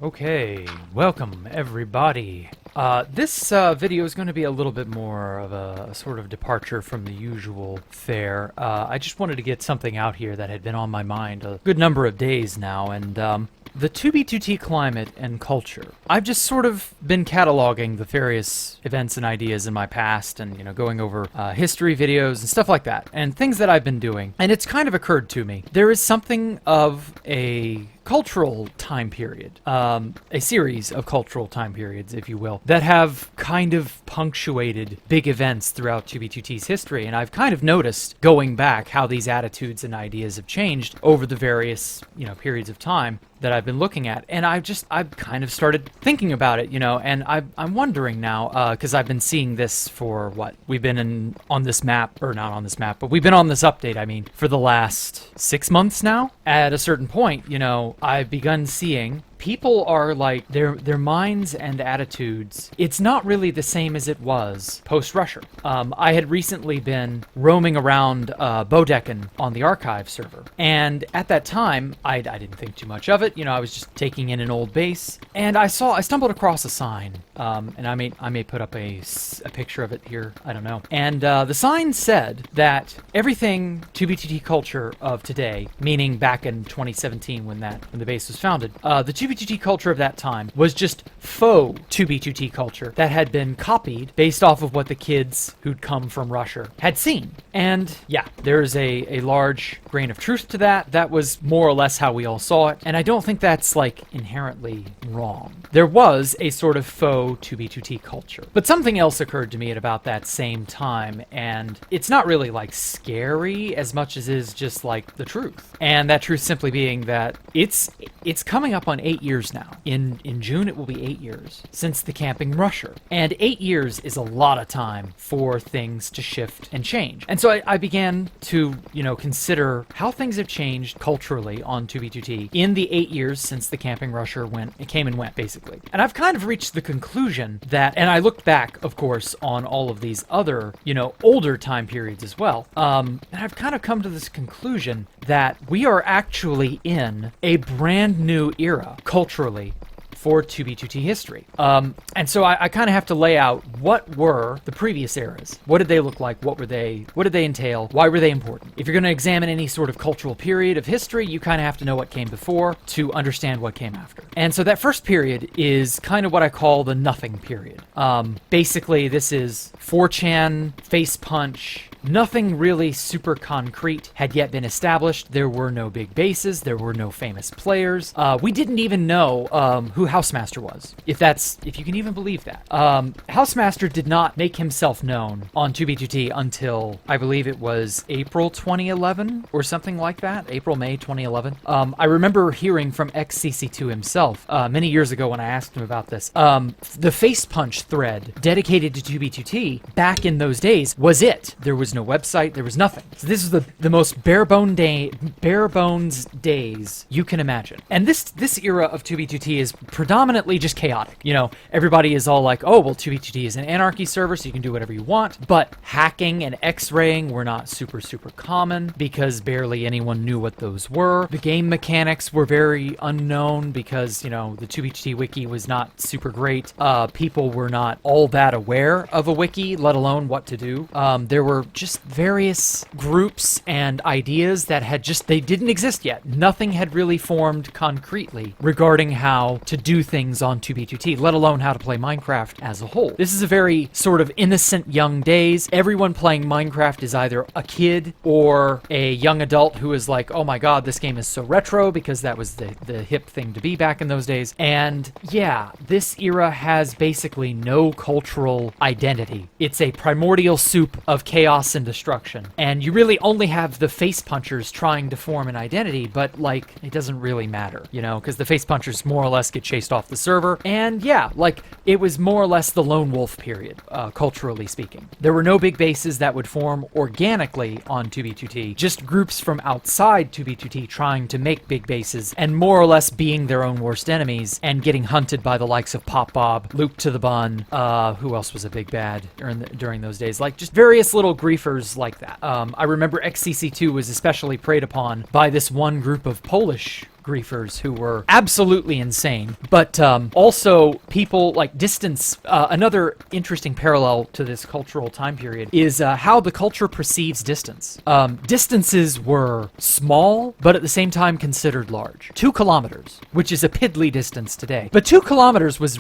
Okay, welcome everybody. This video is going to be a little bit more of a sort of departure from the usual fare. I just wanted to get something out here that had been on my mind a good number of days now, and the 2b2t climate and culture. I've just sort of been cataloging the various events and ideas in my past and, going over history videos and stuff like that, and things that I've been doing. And it's kind of occurred to me, there is something of a cultural time period, a series of cultural time periods, if you will, that have kind of punctuated big events throughout 2b2t's history. And I've kind of noticed, going back, how these attitudes and ideas have changed over the various, periods of time that I've been looking at. And I've kind of started thinking about it, and I'm wondering now, because I've been seeing this for we've been on this map, or not on this map, but we've been on this update, for the last 6 months now. At a certain point, I've begun seeing people are like, their minds and attitudes, it's not really the same as it was post-Russia. I had recently been roaming around Bodekin on the archive server, and at that time, I didn't think too much of it. I was just taking in an old base, and I stumbled across a sign, and I may put up a picture of it here, I don't know. And the sign said that everything 2b2t culture of today, meaning back in 2017 when the base was founded, the 2b2t culture of that time was just faux 2b2t culture that had been copied based off of what the kids who'd come from Russia had seen. And yeah, there's a large grain of truth to that. That was more or less how we all saw it, and I don't think that's inherently wrong. There was a sort of faux 2b2t culture. But something else occurred to me at about that same time, and it's not really scary as much as is just the truth. And that truth simply being that it's coming up on 8 years now. In June it will be 8 years since the camping rusher. And 8 years is a lot of time for things to shift and change. And so I began to, consider how things have changed culturally on 2b2t in the 8 years since the camping rusher came and went, basically. And I've kind of reached the conclusion that, and I looked back, of course, on all of these other, older time periods as well, and I've kind of come to this conclusion that we are actually in a brand new era culturally for 2b2t history. And so I kind of have to lay out what were the previous eras. What did they look like? What did they entail? Why were they important? If you're going to examine any sort of cultural period of history, you kind of have to know what came before to understand what came after. And so that first period is kind of what I call the nothing period. Basically, this is 4chan, face punch. Nothing really super concrete had yet been established. There were no big bases. There were no famous players. We didn't even know who Housemaster was, if you can even believe that. Housemaster did not make himself known on 2b2t until, I believe it was April 2011 or something like that. April, May 2011. I remember hearing from XCC2 himself many years ago when I asked him about this. The face punch thread dedicated to 2b2t back in those days was it. There was no website, there was nothing. So this is the most bare bones days you can imagine. And this era of 2b2t is predominantly just chaotic. Everybody is all like, oh, well, 2b2t is an anarchy server, so you can do whatever you want. But hacking and x-raying were not super common because barely anyone knew what those were. The game mechanics were very unknown because, the 2b2t wiki was not super great. People were not all that aware of a wiki, let alone what to do. There were just various groups and ideas that they didn't exist yet. Nothing had really formed concretely regarding how to do things on 2b2t, let alone how to play Minecraft as a whole. This is a very sort of innocent young days. Everyone playing Minecraft is either a kid or a young adult who is like, oh my god, this game is so retro, because that was the hip thing to be back in those days. And yeah, this era has basically no cultural identity. It's a primordial soup of chaos and destruction. And you really only have the face punchers trying to form an identity, but it doesn't really matter, because the face punchers more or less get chased off the server. And yeah, it was more or less the lone wolf period, culturally speaking. There were no big bases that would form organically on 2b2t, just groups from outside 2b2t trying to make big bases and more or less being their own worst enemies and getting hunted by the likes of Pop Bob, Luke to the Bun, who else was a big bad during those days? Just various little griefers like that. I remember XCC2 was especially preyed upon by this one group of Polish griefers who were absolutely insane, but also people like distance. Another interesting parallel to this cultural time period is how the culture perceives distance. Distances were small, but at the same time considered large. 2 kilometers, which is a piddly distance today. But 2 kilometers was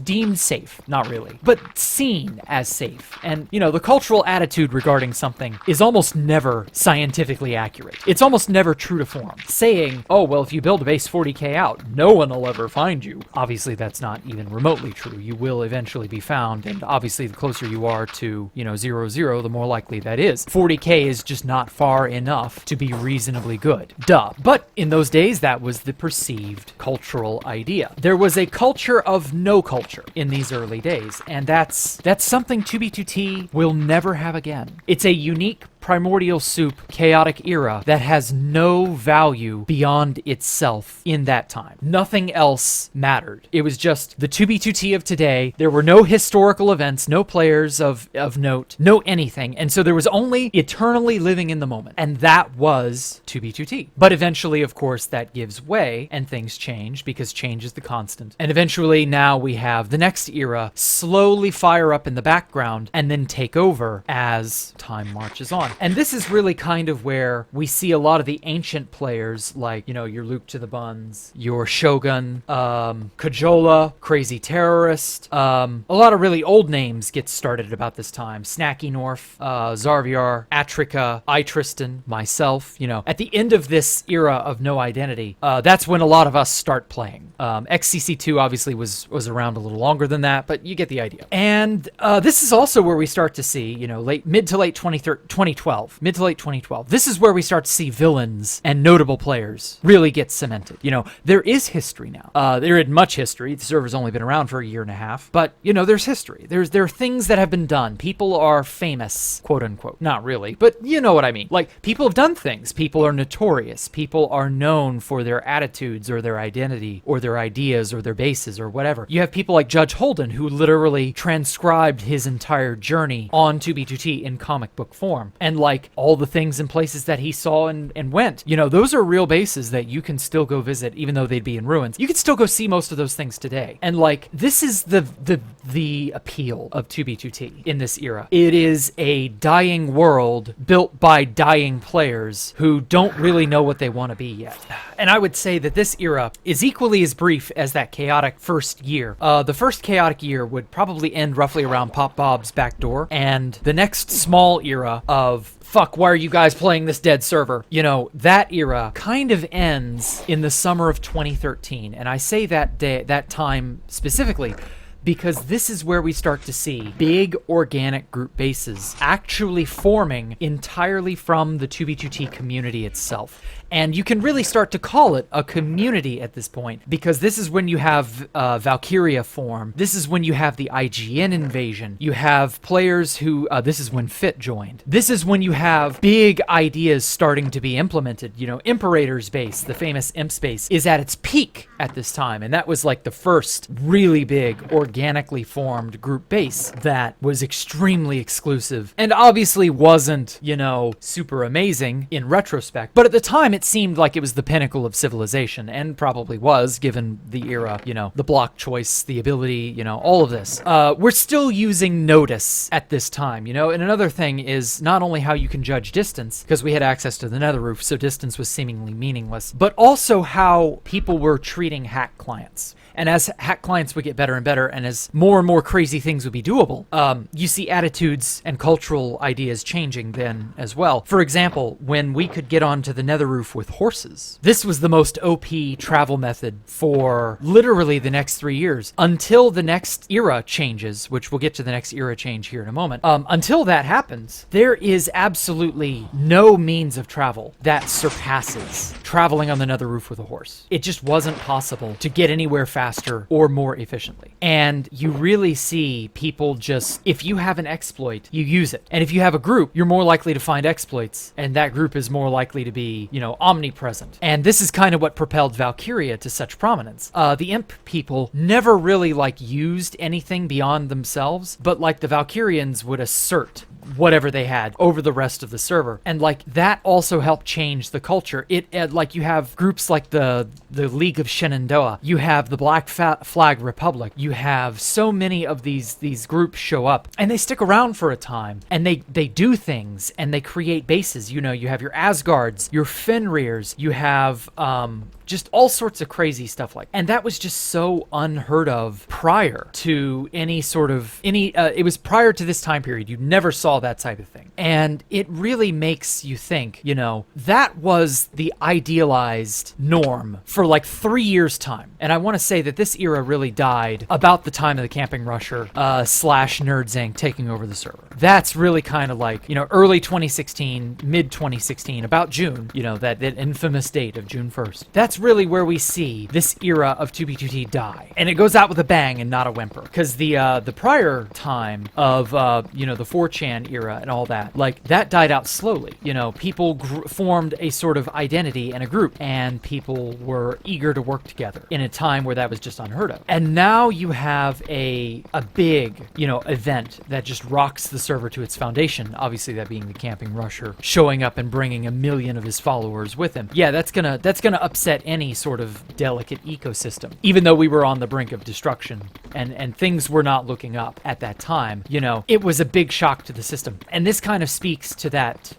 deemed safe. Not really, but seen as safe. And, you know, the cultural attitude regarding something is almost never scientifically accurate. It's almost never true to form. Saying, oh, well, if you build a base 40k out, no one will ever find you. Obviously, that's not even remotely true. You will eventually be found, and obviously the closer you are to, you know, 0, the more likely that is. 40k is just not far enough to be reasonably good. Duh. But in those days, that was the perceived cultural idea. There was a culture of no culture in these early days, and that's something 2b2t will never have again. It's a unique primordial soup chaotic era that has no value beyond itself in that time. Nothing else mattered. It was just the 2b2t of today. There were no historical events, no players of note, no anything. And so there was only eternally living in the moment. And that was 2b2t. But eventually, of course, that gives way and things change because change is the constant. And eventually now we have the next era slowly fire up in the background and then take over as time marches on. And this is really kind of where we see a lot of the ancient players, like, you know, your Luke to the Buns, your Shogun, Kajola, Crazy Terrorist. A lot of really old names get started at about this time. Snacky North, Zarviar, Atrika, Tristan, myself. You know, at the end of this era of no identity, that's when a lot of us start playing. XCC2 obviously was around a little longer than that, but you get the idea. And this is also where we start to see, you know, mid to late 2012. This is where we start to see villains and notable players really get cemented. You know, there is history now. There isn't much history. The server's only been around for a year and a half, but you know, there's history. There are things that have been done. People are famous, quote unquote. Not really, but you know what I mean. Like, people have done things. People are notorious. People are known for their attitudes or their identity or their ideas or their bases or whatever. You have people like Judge Holden, who literally transcribed his entire journey on 2b2t in comic book form. And like all the things and places that he saw and went, you know, those are real bases that you can still go visit, even though they'd be in ruins. You can still go see most of those things today. And like, this is the appeal of 2b2t in this era. It is a dying world built by dying players who don't really know what they want to be yet. And I would say that this era is equally as brief as that chaotic first year. The first chaotic year would probably end roughly around Pop Bob's back door, and the next small era of fuck, why are you guys playing this dead server? You know, that era kind of ends in the summer of 2013. And I say that time specifically because this is where we start to see big organic group bases actually forming entirely from the 2b2t community itself. And you can really start to call it a community at this point, because this is when you have Valkyria form. This is when you have the IGN invasion. You have players who, this is when Fit joined. This is when you have big ideas starting to be implemented. You know, Imperator's base, the famous Imp space, is at its peak at this time. And that was like the first really big organically formed group base that was extremely exclusive and obviously wasn't, you know, super amazing in retrospect. But at the time, it seemed like it was the pinnacle of civilization, and probably was, given the era, you know, the block choice, the ability, you know, all of this. We're still using Notice at this time, you know, and another thing is not only how you can judge distance, because we had access to the nether roof, so distance was seemingly meaningless, but also how people were treating hack clients. And as hack clients would get better and better, and as more and more crazy things would be doable, you see attitudes and cultural ideas changing then as well. For example, when we could get onto the nether roof with horses, this was the most OP travel method for literally the next 3 years, until the next era changes, which we'll get to the next era change here in a moment. Until that happens, there is absolutely no means of travel that surpasses traveling on the nether roof with a horse. It just wasn't possible to get anywhere faster or more efficiently. And you really see people just, if you have an exploit, you use it. And if you have a group, you're more likely to find exploits, and that group is more likely to be, you know, omnipresent. And this is kind of what propelled Valkyria to such prominence. The Imp people never really like used anything beyond themselves, but like the Valkyrians would assert whatever they had over the rest of the server. And like that also helped change the culture. Like you have groups like the League of Shenandoah, you have the Black Flag Republic, you have so many of these groups show up and they stick around for a time and they do things and they create bases. You know, you have your Asgards, your Fenrirs, you have just all sorts of crazy stuff and that was just so unheard of prior to it was prior to this time period. You never saw that type of thing. And it really makes you think, you know, that was the idealized norm for like 3 years time. And I want to say that this era really died about the time of the Camping Rusher / Nerds Inc. taking over the server. That's really kind of like, you know, early 2016, mid 2016, about June, you know, that infamous date of June 1st. That's really where we see this era of 2b2t die. And it goes out with a bang and not a whimper. Because the prior time of, you know, the 4chan era and all that, like, that died out slowly. You know, people formed a sort of identity and a group, and people were eager to work together in a time where that was just unheard of. And now you have a big, you know, event that just rocks the server to its foundation, obviously that being the Camping Rusher showing up and bringing 1 million of his followers with him. Yeah, that's gonna upset any sort of delicate ecosystem, even though we were on the brink of destruction and things were not looking up at that time. You know, it was a big shock to the system. And this kind of speaks to that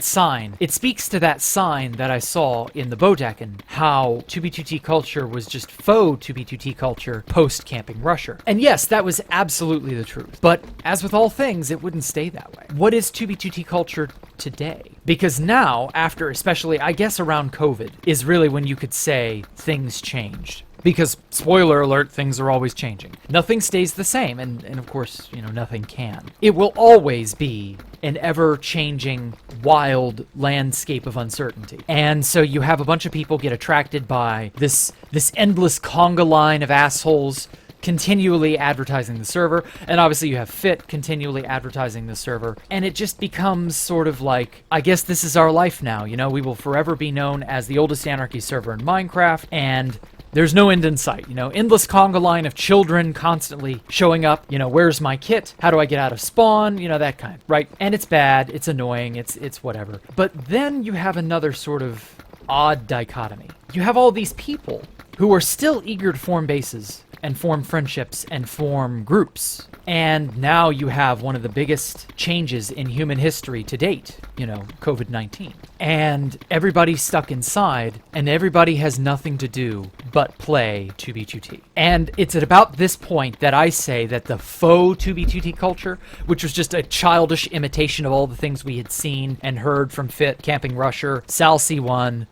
sign. It speaks to that sign that I saw in the Bodecken, how 2b2t culture was just faux 2b2t culture post Camping Rusher. And yes, that was absolutely the truth. But as with all things, it wouldn't stay that way. What is 2b2t culture today? Because now, after especially, I guess around COVID, is really when you could say things changed. Because, spoiler alert, things are always changing. Nothing stays the same, and of course, you know, nothing can. It will always be an ever-changing, wild landscape of uncertainty. And so you have a bunch of people get attracted by this endless conga line of assholes continually advertising the server, and obviously you have Fit continually advertising the server, and it just becomes sort of like, I guess this is our life now, you know, we will forever be known as the oldest anarchy server in Minecraft, and there's no end in sight, you know, endless conga line of children constantly showing up, you know, where's my kit? How do I get out of spawn? You know, that kind, right? And it's bad, it's annoying, it's whatever. But then you have another sort of odd dichotomy. You have all these people who are still eager to form bases and form friendships and form groups. And now you have one of the biggest changes in human history to date, you know, COVID-19. And everybody's stuck inside, and everybody has nothing to do but play 2b2t. And it's at about this point that I say that the faux 2b2t culture, which was just a childish imitation of all the things we had seen and heard from Fit, Camping Rusher, Sal C1,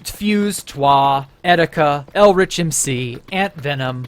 Fuse, Twa, Etika, Elrich MC, Ant Venom,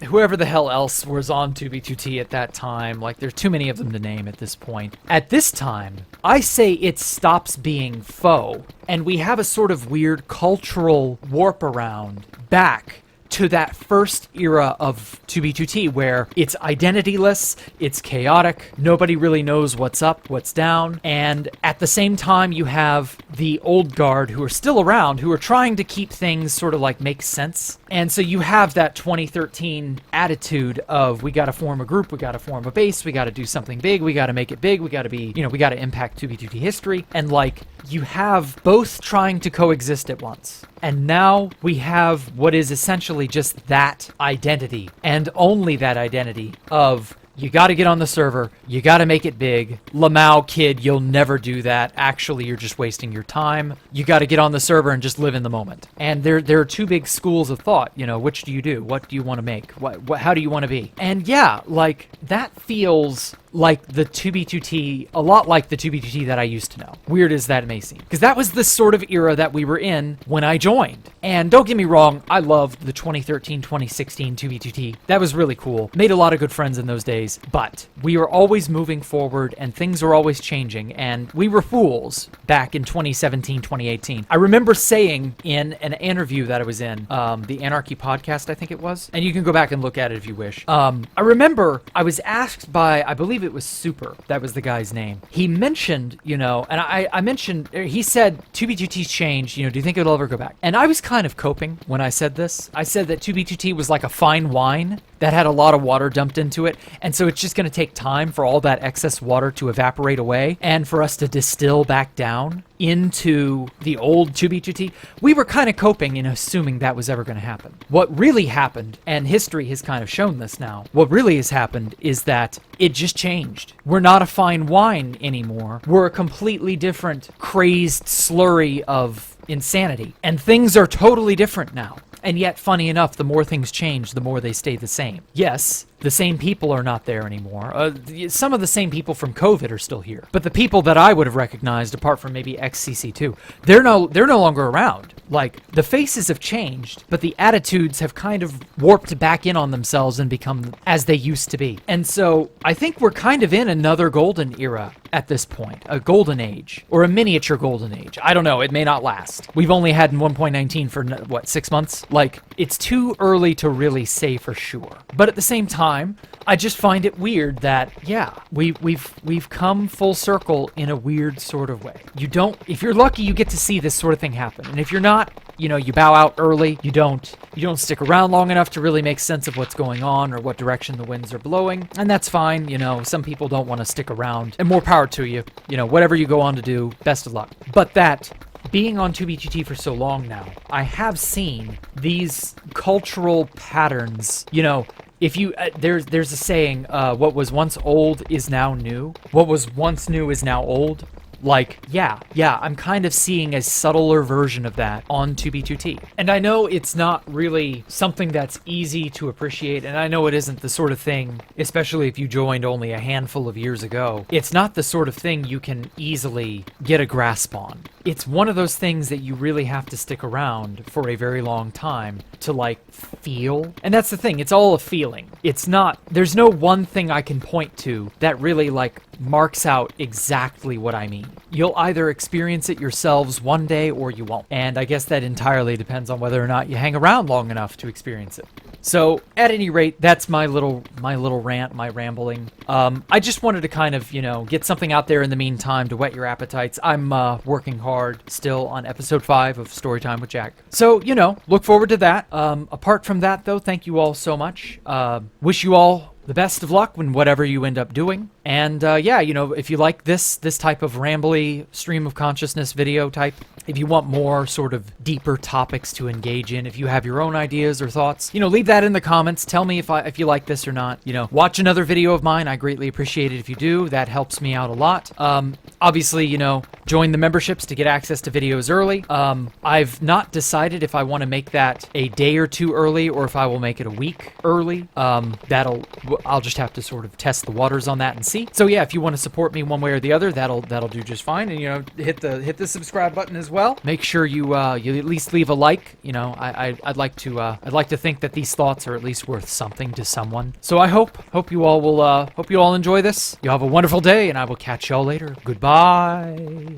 whoever the hell else was on 2b2t at that time. Like, there's too many of them to name at this point. At this time, I say it stops being faux, and we have a sort of weird cultural warp around back to that first era of 2b2t where it's identityless, it's chaotic, nobody really knows what's up, what's down, and at the same time you have the old guard who are still around, who are trying to keep things sort of like make sense. And so you have that 2013 attitude of, we gotta form a group, we gotta form a base, we gotta do something big, we gotta make it big, we gotta be, you know, we gotta impact 2b2t history, and like, you have both trying to coexist at once. And now we have what is essentially just that identity, and only that identity of, you gotta get on the server, you gotta make it big. Lamau, kid, you'll never do that. Actually, you're just wasting your time. You gotta get on the server and just live in the moment. And there are two big schools of thought, you know, which do you do? What do you want to make? How do you want to be? And yeah, like, that feels like the 2b2t, a lot like the 2b2t that I used to know. Weird as that may seem. Because that was the sort of era that we were in when I joined. And don't get me wrong, I loved the 2013-2016 2b2t. That was really cool. Made a lot of good friends in those days. But we were always moving forward, and things were always changing, and we were fools back in 2017-2018. I remember saying in an interview that I was in, the Anarchy podcast, I think it was, and you can go back and look at it if you wish. I remember I was asked by, I believe believe it was Super. That was the guy's name. He mentioned, and I mentioned, he said 2b2t's changed, do you think it'll ever go back? And I was kind of coping when I said this. I said that 2b2t was like a fine wine that had a lot of water dumped into it, and so it's just going to take time for all that excess water to evaporate away and for us to distill back down into the old 2b2t. We were kind of coping in assuming that was ever going to happen. What really happened, and history has kind of shown this now, what really has happened is that it just changed. We're not a fine wine anymore. We're a completely different, crazed slurry of insanity. And things are totally different now. And yet, funny enough, the more things change, the more they stay the same. Yes, the same people are not there anymore. Some of the same people from COVID are still here. But the people that I would have recognized, apart from maybe XCC2, they're no longer around. Like, the faces have changed, but the attitudes have kind of warped back in on themselves and become as they used to be. And so, I think we're kind of in another golden era at this point. A golden age. Or a miniature golden age. I don't know, it may not last. We've only had 1.19 for, 6 months? Like, it's too early to really say for sure. But at the same time, I just find it weird that, yeah, we've come full circle in a weird sort of way. If you're lucky, you get to see this sort of thing happen. And if you're not, you bow out early. You don't stick around long enough to really make sense of what's going on or what direction the winds are blowing. And that's fine. Some people don't want to stick around. And more power to you. Whatever you go on to do, best of luck. But that, being on 2b2t for so long now, I have seen these cultural patterns. If you there's a saying, what was once old is now new. What was once new is now old. Like, yeah, I'm kind of seeing a subtler version of that on 2b2t. And I know it's not really something that's easy to appreciate, and I know it isn't the sort of thing, especially if you joined only a handful of years ago, it's not the sort of thing you can easily get a grasp on. It's one of those things that you really have to stick around for a very long time to, feel. And that's the thing, it's all a feeling. There's no one thing I can point to that really, marks out exactly what I mean. You'll either experience it yourselves one day or you won't. And I guess that entirely depends on whether or not you hang around long enough to experience it. So, at any rate, that's my little rant, my rambling. I just wanted to kind of, get something out there in the meantime to whet your appetites. I'm working hard still on episode 5 of Storytime with Jack. So, look forward to that. Apart from that, though, thank you all so much. Wish you all the best of luck in whatever you end up doing. And if you like this type of rambly stream of consciousness video type, if you want more sort of deeper topics to engage in, if you have your own ideas or thoughts, leave that in the comments. Tell me if you like this or not. Watch another video of mine. I greatly appreciate it if you do. That helps me out a lot. Obviously, join the memberships to get access to videos early. I've not decided if I want to make that a day or two early or if I will make it a week early. I'll just have to sort of test the waters on that and see. So yeah, if you want to support me one way or the other, that'll do just fine. And hit the subscribe button as well. Make sure you at least leave a like. I'd like to think that these thoughts are at least worth something to someone. So I hope you all enjoy this. You have a wonderful day, and I will catch y'all later. Goodbye.